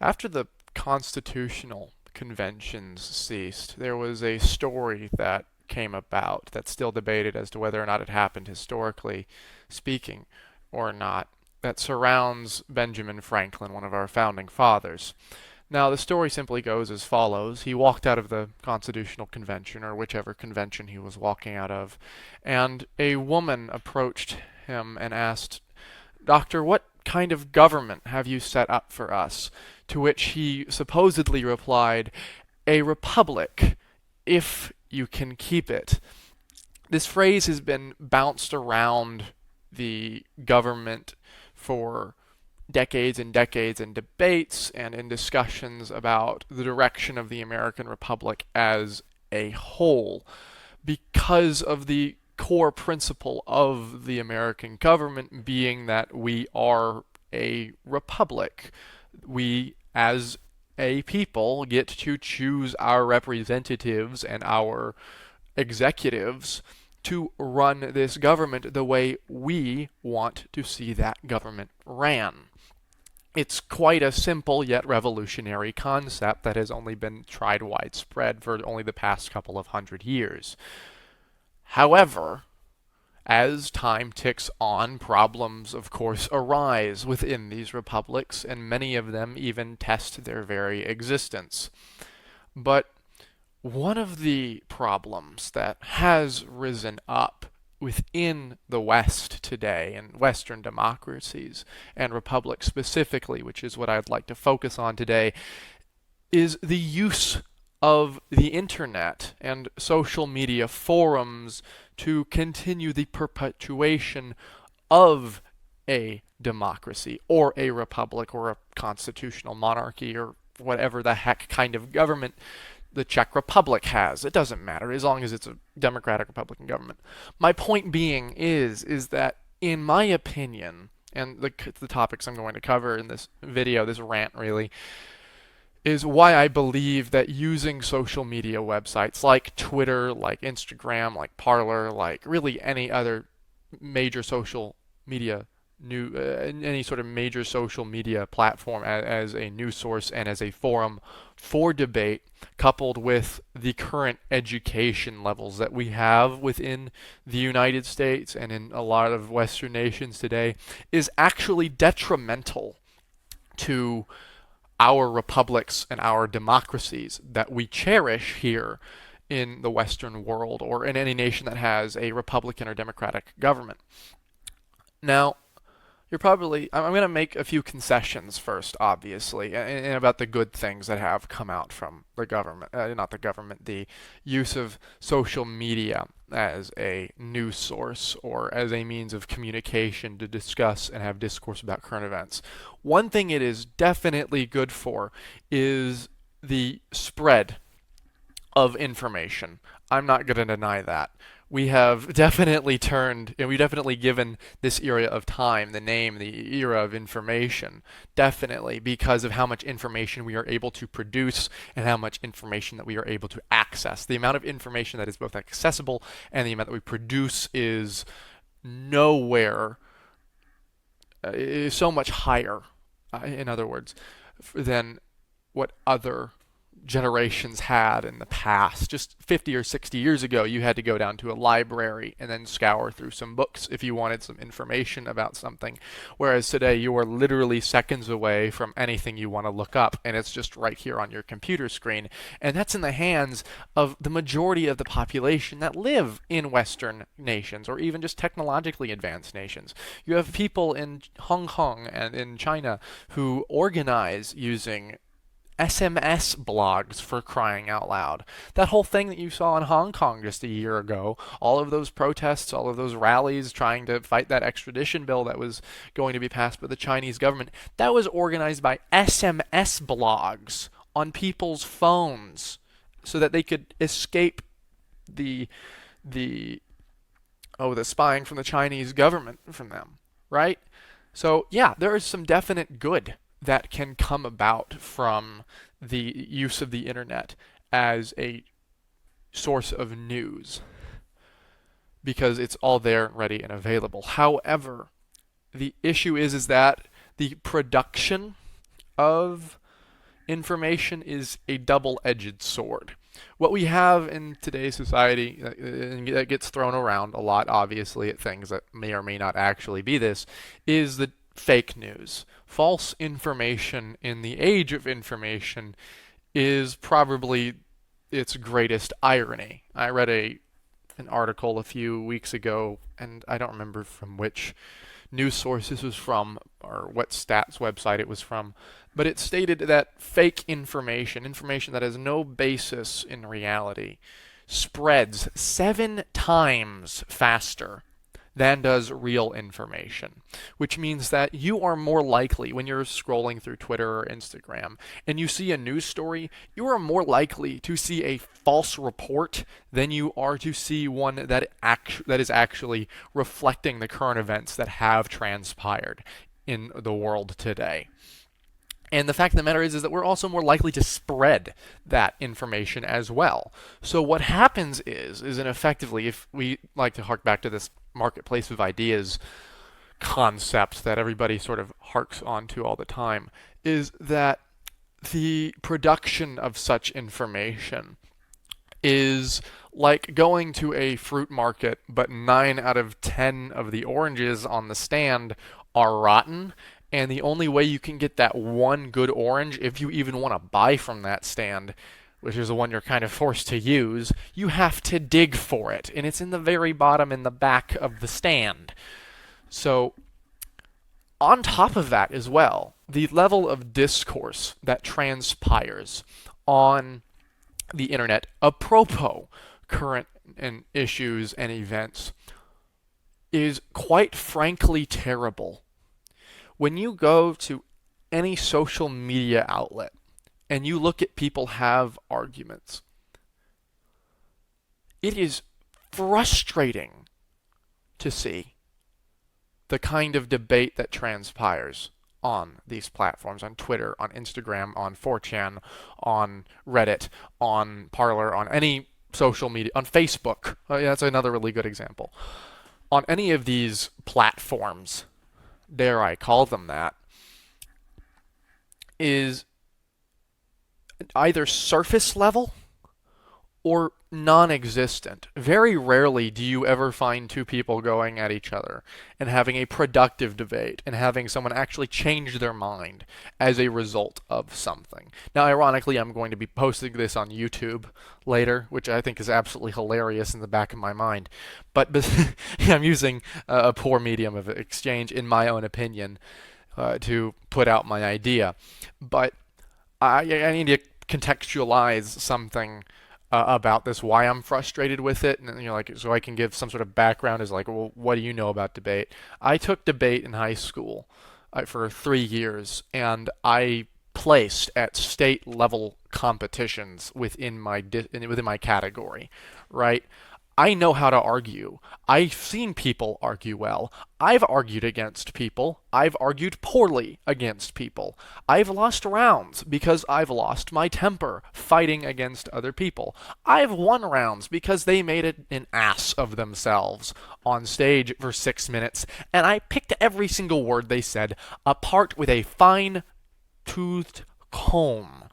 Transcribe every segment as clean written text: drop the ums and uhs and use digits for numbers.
After the constitutional conventions ceased, there was a story that came about that's still debated as to whether or not it happened historically speaking or not, that surrounds Benjamin Franklin, one of our founding fathers. Now, the story simply goes as follows. He walked out of the Constitutional Convention, or whichever convention he was walking out of, and a woman approached him and asked, "Doctor, what kind of government have you set up for us?" To which he supposedly replied, "A republic, if you can keep it." This phrase has been bounced around the government for decades and decades in debates and in discussions about the direction of the American Republic as a whole because of the core principle of the American government being that we are a republic. We, as a people, get to choose our representatives and our executives to run this government the way we want to see that government ran. It's quite a simple yet revolutionary concept that has only been tried widespread for only the past couple of 100 years. However, as time ticks on, problems, of course, arise within these republics, and many of them even test their very existence. But one of the problems that has risen up within the West today, and Western democracies and republics specifically, which is what I'd like to focus on today, is the use of the internet and social media forums to continue the perpetuation of a democracy or a republic or a constitutional monarchy or whatever the heck kind of government the Czech Republic has. It doesn't matter as long as it's a democratic republican government. My point being is that in my opinion, and the topics I'm going to cover in this video, this rant really, is why I believe that using social media websites like Twitter, like Instagram, like Parler, like really any other major social media any sort of major social media platform as a news source and as a forum for debate, coupled with the current education levels that we have within the United States and in a lot of Western nations today, is actually detrimental to our republics and our democracies that we cherish here in the Western world or in any nation that has a republican or democratic government. Now, I'm going to make a few concessions first, obviously, and about the good things that have come out from the government, not the government, the use of social media as a news source or as a means of communication to discuss and have discourse about current events. One thing it is definitely good for is the spread of information. I'm not going to deny that. We have definitely turned, and we've definitely given this era of time the name, the era of information, definitely because of how much information we are able to produce and how much information that we are able to access. The amount of information that is both accessible and the amount that we produce is nowhere, is so much higher, in other words, than what other generations had in the past. Just 50 or 60 years ago, you had to go down to a library and then scour through some books if you wanted some information about something. Whereas today, you are literally seconds away from anything you want to look up, and it's just right here on your computer screen. And that's in the hands of the majority of the population that live in Western nations, or even just technologically advanced nations. You have people in Hong Kong and in China who organize using SMS blogs, for crying out loud. That whole thing that you saw in Hong Kong just a year ago, all of those protests, all of those rallies trying to fight that extradition bill that was going to be passed by the Chinese government, that was organized by SMS blogs on people's phones so that they could escape the the the spying from the Chinese government from them, right? So yeah, there is some definite good that can come about from the use of the internet as a source of news because it's all there, ready, and available. However, the issue is that the production of information is a double-edged sword. What we have in today's society, that gets thrown around a lot, obviously, at things that may or may not actually be this, is the fake news. False information in the age of information is probably its greatest irony. I read an article a few weeks ago, and I don't remember from which news source this was from or what stats website it was from, but it stated that fake information, information that has no basis in reality, spreads 7 times faster than does real information, which means that you are more likely, when you're scrolling through Twitter or Instagram and you see a news story, you are more likely to see a false report than you are to see one that is actually reflecting the current events that have transpired in the world today. And the fact of the matter is that we're also more likely to spread that information as well. So what happens is and effectively, if we like to hark back to this marketplace of ideas concept that everybody sort of harks onto all the time, is that the production of such information is like going to a fruit market, but 9 out of 10 of the oranges on the stand are rotten, and the only way you can get that one good orange, if you even want to buy from that stand, which is the one you're kind of forced to use, you have to dig for it, and it's in the very bottom in the back of the stand. So, on top of that as well, the level of discourse that transpires on the internet apropos current and issues and events is quite frankly terrible. When you go to any social media outlet and you look at people have arguments, it is frustrating to see the kind of debate that transpires on these platforms, on Twitter, on Instagram, on 4chan, on Reddit, on Parler, on any social media, on Facebook. Yeah, that's another really good example. On any of these platforms, dare I call them that, is either surface level or non-existent. Very rarely do you ever find two people going at each other and having a productive debate and having someone actually change their mind as a result of something. Now, ironically, I'm going to be posting this on YouTube later, which I think is absolutely hilarious in the back of my mind. But I'm using a poor medium of exchange, in my own opinion, to put out my idea. But I need to contextualize something about this, why I'm frustrated with it, and like so I can give some sort of background as like, well, what do you know about debate? I took debate in high school for 3 years, and I placed at state level competitions within my category, right? I know how to argue. I've seen people argue well. I've argued against people. I've argued poorly against people. I've lost rounds because I've lost my temper fighting against other people. I've won rounds because they made an ass of themselves on stage for 6 minutes, and I picked every single word they said apart with a fine-toothed comb.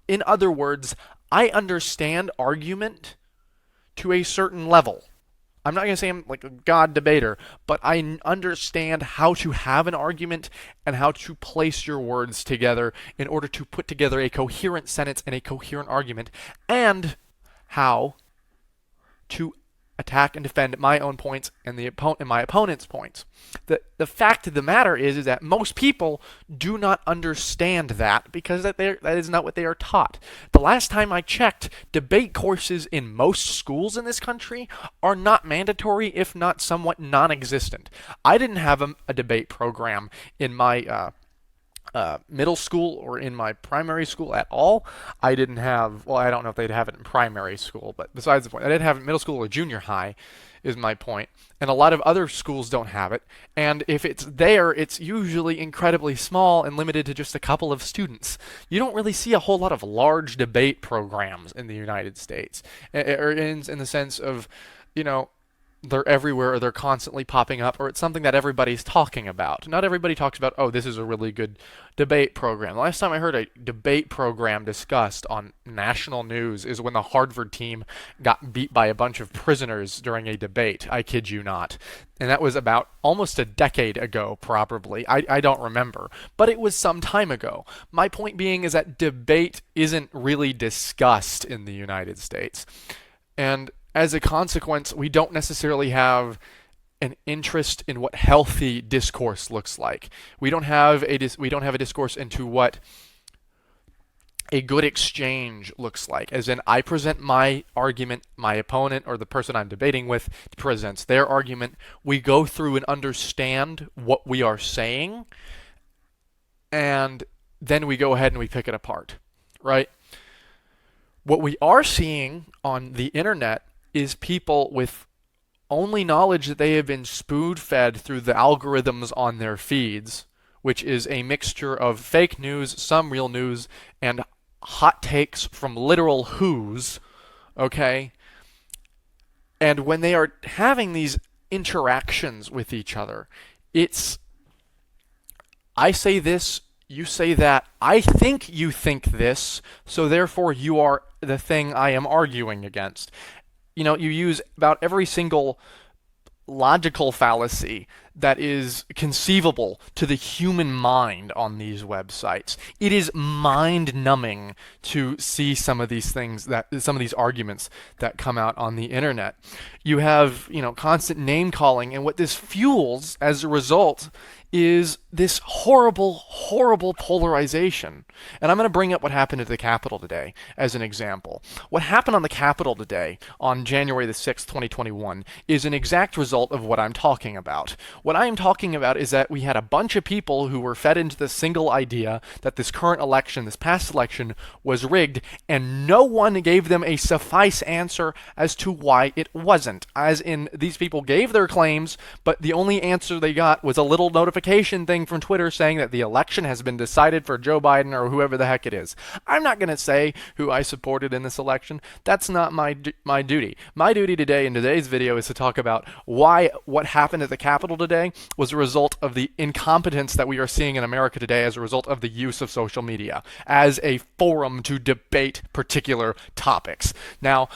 In other words, I understand argument to a certain level. I'm not going to say I'm like a god debater, but I understand how to have an argument and how to place your words together in order to put together a coherent sentence and a coherent argument, and how to attack and defend my own points and my opponent's points. The fact of the matter is that most people do not understand that because that is not what they are taught. The last time I checked, debate courses in most schools in this country are not mandatory, if not somewhat non-existent. I didn't have a debate program in my middle school or in my primary school at all. I didn't have, well, I don't know if they'd have it in primary school, but besides the point, I didn't have it in middle school or junior high, is my point. And a lot of other schools don't have it. And if it's there, it's usually incredibly small and limited to just a couple of students. You don't really see a whole lot of large debate programs in the United States, or in the sense of, they're everywhere, or they're constantly popping up, or it's something that everybody's talking about. Not everybody talks about, oh, this is a really good debate program. The last time I heard a debate program discussed on national news is when the Harvard team got beat by a bunch of prisoners during a debate. I kid you not. And that was about almost a decade ago, probably. I don't remember. But it was some time ago. My point being is that debate isn't really discussed in the United States. And as a consequence, we don't necessarily have an interest in what healthy discourse looks like. We don't have a discourse into what a good exchange looks like. As in, I present my argument, my opponent or the person I'm debating with presents their argument. We go through and understand what we are saying, and then we go ahead and we pick it apart, right? What we are seeing on the internet is people with only knowledge that they have been spoon-fed through the algorithms on their feeds, which is a mixture of fake news, some real news, and hot takes from literal who's, okay? And when they are having these interactions with each other, it's, I say this, you say that, I think you think this, so therefore you are the thing I am arguing against. You use about every single logical fallacy that is conceivable to the human mind on these websites. It is mind-numbing to see some of these arguments that come out on the internet. You have, constant name calling, and what this fuels as a result is this horrible, horrible polarization. And I'm going to bring up what happened at the Capitol today as an example. What happened on the Capitol today, on January the 6th, 2021, is an exact result of what I'm talking about. What I am talking about is that we had a bunch of people who were fed into the single idea that this current election, this past election, was rigged, and no one gave them a suffice answer as to why it wasn't. As in, these people gave their claims, but the only answer they got was a little notification thing from Twitter saying that the election has been decided for Joe Biden or whoever the heck it is. I'm not going to say who I supported in this election. That's not my duty. My duty today in today's video is to talk about why what happened at the Capitol today was a result of the incompetence that we are seeing in America today as a result of the use of social media as a forum to debate particular topics. Now,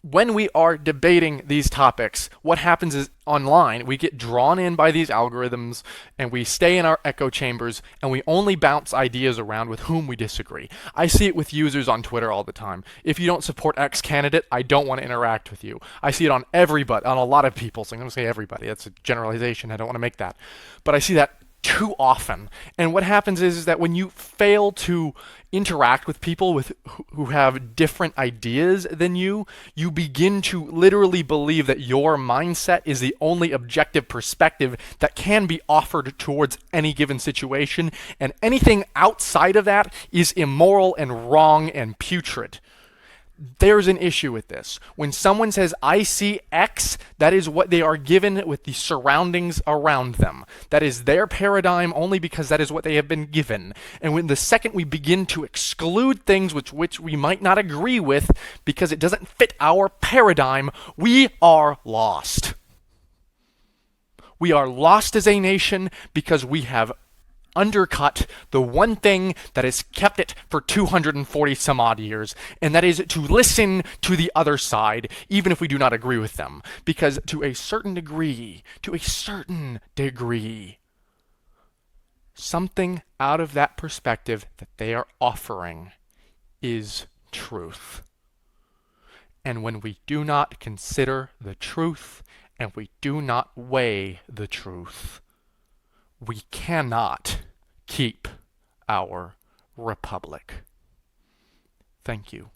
when we are debating these topics, what happens is online, we get drawn in by these algorithms and we stay in our echo chambers and we only bounce ideas around with whom we disagree. I see it with users on Twitter all the time. If you don't support X candidate, I don't want to interact with you. I see it on everybody, on a lot of people. So I'm going to say everybody. That's a generalization. I don't want to make that. But I see that too often. And what happens is that when you fail to interact with people who have different ideas than you begin to literally believe that your mindset is the only objective perspective that can be offered towards any given situation, and anything outside of that is immoral and wrong and putrid. There's an issue with this. When someone says, I see X, that is what they are given with the surroundings around them. That is their paradigm only because that is what they have been given. And when the second we begin to exclude things which we might not agree with because it doesn't fit our paradigm, we are lost. We are lost as a nation because we have undercut the one thing that has kept it for 240 some odd years, and that is to listen to the other side, even if we do not agree with them. Because to a certain degree, something out of that perspective that they are offering is truth. And when we do not consider the truth, and we do not weigh the truth, we cannot keep our republic. Thank you.